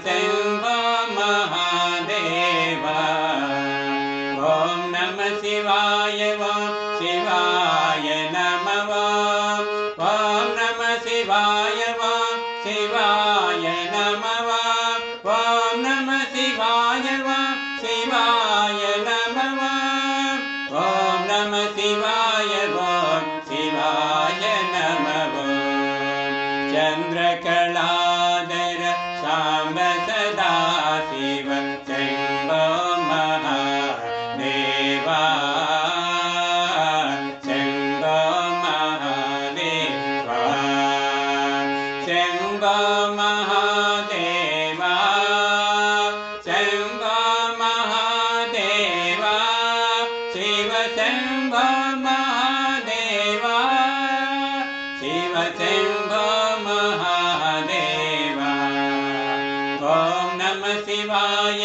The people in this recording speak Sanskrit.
शम्भो महादेव ॐ नमः शिवाय शिवाय नमः ॐ नमः शिवाय शिवाय नमः ॐ नमः शिवाय शिवाय नमः ॐ नमः शिवाय शिवाय नमः चन्द्रकलाधर साम्ब सदा शिव शम्भो महादेव शम्भो महादेव शम्भो महादेव शम्भो महादेव शिव शम्भो महादेव शिव शम्भो महादेव ॐ नमः शिवाय